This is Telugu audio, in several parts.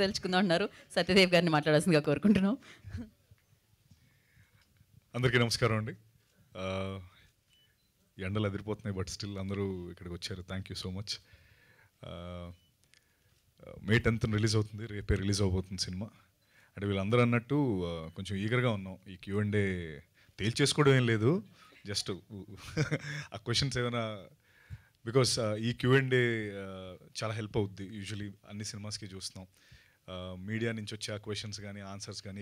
తెలుసుకుందాం అంటున్నారు. సత్యదేవ్ గారిని మాట్లాడాల్సిందిగా కోరుకుంటున్నాం. అందరికీ నమస్కారం అండి. ఎండలు అదిరిపోతున్నాయి, బట్ స్టిల్ అందరూ ఇక్కడికి వచ్చారు. Thank you so much. May 10th release అవుతుంది, రేపే రిలీజ్ అవబోతుంది సినిమా. అంటే వీళ్ళందరూ అన్నట్టు కొంచెం ఈగర్గా ఉన్నాం. ఈ Q&A తేల్చేసుకోవడం ఏం లేదు, జస్ట్ ఆ క్వశ్చన్స్ ఏమైనా, బికాస్ ఈ Q&A చాలా హెల్ప్ అవుద్ది. యూజువలీ అన్ని సినిమాస్కి చూస్తున్నాం, మీడియా నుంచి వచ్చే ఆ క్వశ్చన్స్ కానీ ఆన్సర్స్ కానీ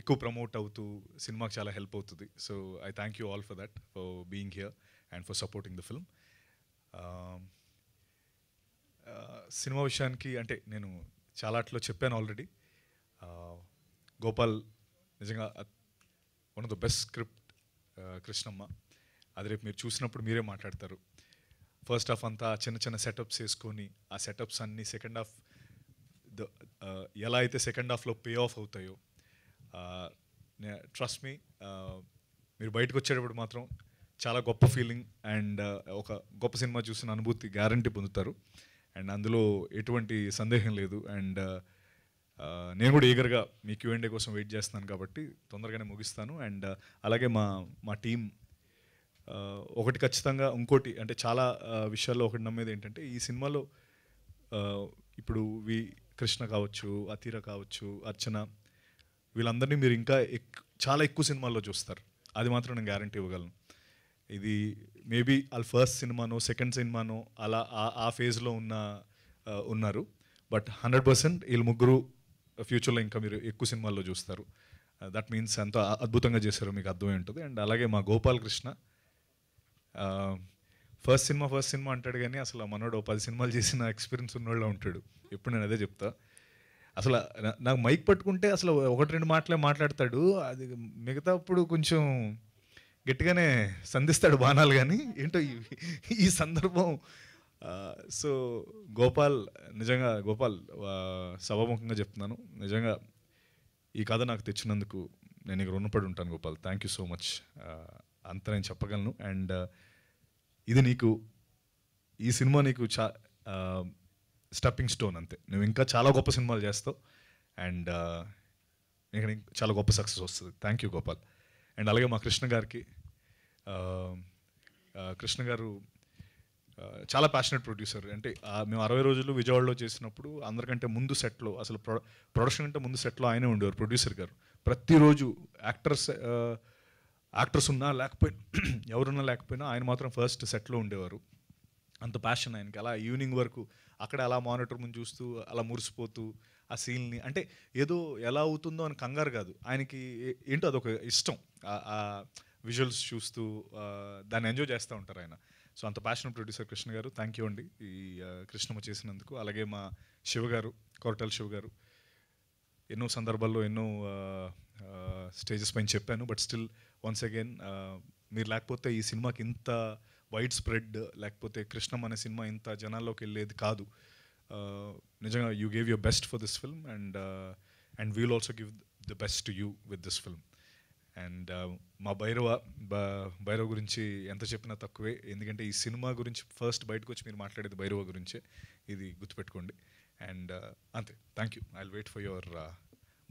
ఎక్కువ ప్రమోట్ అవుతూ సినిమాకి చాలా హెల్ప్ అవుతుంది. So I thank you all for that, for being here and for supporting the film. Cinema విషయానికి అంటే నేను చాలాట్లో చెప్పాను ఆల్రెడీ. గోపాల్ నిజంగా one of the best script, Krishnamma. అది రేపు మీరు చూసినప్పుడు మీరే మాట్లాడతారు. ఫస్ట్ హాఫ్ అంతా చిన్న చిన్న సెటప్స్ వేసుకొని ఆ సెటప్స్ అన్నీ సెకండ్ హాఫ్ ఎలా అయితే సెకండ్ హాఫ్లో పే ఆఫ్ అవుతాయో, ట్రస్ట్ మీ, మీరు బయటకు వచ్చేటప్పుడు మాత్రం చాలా గొప్ప ఫీలింగ్ అండ్ ఒక గొప్ప సినిమా చూసిన అనుభూతి గ్యారంటీ పొందుతారు. అండ్ అందులో ఎటువంటి సందేహం లేదు. అండ్ నేను కూడా ఈగర్గా మీ Q&A కోసం వెయిట్ చేస్తున్నాను కాబట్టి తొందరగానే ముగిస్తాను. అండ్ అలాగే మా టీం ఒకటి ఖచ్చితంగా, ఇంకోటి అంటే చాలా విషయాల్లో ఒకటి నమ్మేది ఏంటంటే, ఈ సినిమాలో ఇప్పుడు కృష్ణ కావచ్చు, అతీర కావచ్చు, అర్చన, వీళ్ళందరినీ మీరు ఇంకా చాలా ఎక్కువ సినిమాల్లో చూస్తారు. అది మాత్రం నేను గ్యారంటీ ఇవ్వగలను. ఇది మేబీ వాళ్ళ ఫస్ట్ సినిమానో సెకండ్ సినిమానో అలా ఆ ఫేజ్లో ఉన్నారు. బట్ 100% వీళ్ళు ముగ్గురు ఫ్యూచర్లో ఇంకా మీరు ఎక్కువ సినిమాల్లో చూస్తారు. దట్ మీన్స్ ఎంతో అద్భుతంగా చేశారో మీకు అర్థమై ఉంటుంది. అండ్ అలాగే మా గోపాల్ కృష్ణ ఫస్ట్ సినిమా అంటాడు కానీ అసలు మనోడు 10 సినిమాలు చేసిన ఎక్స్పీరియన్స్ ఉన్నోళ్ళ ఉంటాడు. ఎప్పుడు నేను అదే చెప్తా. అసలు నాకు మైక్ పట్టుకుంటే అసలు 1-2 మాటలే మాట్లాడతాడు. అది మిగతా అప్పుడు కొంచెం గట్టిగానే సంధిస్తాడు బాణాలు. కానీ ఏంటో ఈ సందర్భం. సో గోపాల్, నిజంగా గోపాల్, సభాముఖంగా చెప్తున్నాను, నిజంగా ఈ కథ నాకు తెచ్చినందుకు నేను ఇక రుణపడి ఉంటాను Gopal. Thank you so much. అంత నేను చెప్పగలను. అండ్ ఈ సినిమా నీకు స్టెప్పింగ్ స్టోన్ అంతే. నువ్వు ఇంకా చాలా గొప్ప సినిమాలు చేస్తావు అండ్ నీకు చాలా గొప్ప సక్సెస్ వస్తుంది. Thank you Gopal. అండ్ అలాగే మా కృష్ణ గారికి, కృష్ణ గారు చాలా ప్యాషనెట్ ప్రొడ్యూసర్. అంటే మేము 60 రోజులు విజయవాడలో చేసినప్పుడు అందరికంటే ముందు సెట్లో, అసలు ప్రొడక్షన్ అంటే ముందు సెట్లో ఆయనే ఉండేవారు, ప్రొడ్యూసర్ గారు. ప్రతిరోజు యాక్టర్స్ ఉన్నా లేకపోయినా, ఎవరున్నా లేకపోయినా ఆయన మాత్రం ఫస్ట్ సెట్లో ఉండేవారు. అంత ప్యాషన్ ఆయనకి. అలా ఈవినింగ్ వరకు అక్కడ అలా మానిటర్ ముందు చూస్తూ అలా మురిసిపోతూ ఆ సీన్ని, అంటే ఏదో ఎలా అవుతుందో అని కంగారు కాదు, ఆయనకి ఏంటో అదొక ఇష్టం. ఆ విజువల్స్ చూస్తూ దాన్ని ఎంజాయ్ చేస్తూ ఉంటారు ఆయన. సో అంత ప్యాషన్ ప్రొడ్యూసర్ కృష్ణ గారు. థ్యాంక్ యూ అండి ఈ కృష్ణమ్మ చేసినందుకు. అలాగే మా శివ గారు, కొరటాల శివ గారు, ఎన్నో సందర్భాల్లో ఎన్నో స్టేజెస్ పైన చెప్పాను. బట్ స్టిల్ వన్స్ అగైన్, మీరు లేకపోతే ఈ సినిమాకి ఇంత వైడ్ స్ప్రెడ్, లేకపోతే కృష్ణమ్మ అనే సినిమా ఇంత జనాల్లోకి వెళ్ళేది కాదు. నిజంగా you gave your best for this film and we will also give the best to you with this film. And మా భైరవ గురించి ఎంత చెప్పినా తక్కువే. ఎందుకంటే ఈ సినిమా గురించి ఫస్ట్ బయటకు వచ్చి మీరు మాట్లాడేది భైరవ గురించే, ఇది గుర్తుపెట్టుకోండి. అండ్ అంతే. Thank you. I will wait for your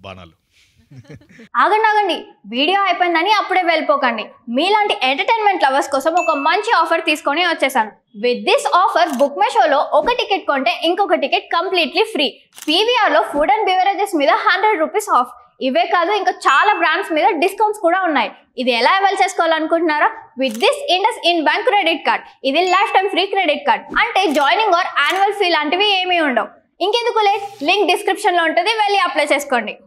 బాణాలు. ఆగండి, వీడియో అయిపోయిందని అప్పుడే వెళ్ళిపోకండి. మీలాంటి ఎంటర్టైన్మెంట్ లవర్స్ కోసం ఒక మంచి ఆఫర్ తీసుకొని వచ్చేసాను. With this offer book my షోలో ఒక టికెట్ కొంటే ఇంకొక టికెట్ కంప్లీట్లీ ఫ్రీ. పీవీఆర్లో ఫుడ్ అండ్ బెవరేజెస్ మీద 100 రూపీస్ ఆఫ్. ఇవే కాదు, ఇంకా చాలా బ్రాండ్స్ మీద డిస్కౌంట్స్ కూడా ఉన్నాయి. ఇది ఎలా అవైల్ చేసుకోవాలనుకుంటున్నారా? With this IndusInd bank credit card. ఇది lifetime free credit card. అంటే జాయినింగ్ ఆర్ యాన్యువల్ ఫీ లాంటివి ఏమీ ఉండవు. ఇంకెందుకు లేట్, లింక్ డిస్క్రిప్షన్లో ఉంటుంది, వెళ్ళి అప్లై చేసుకోండి.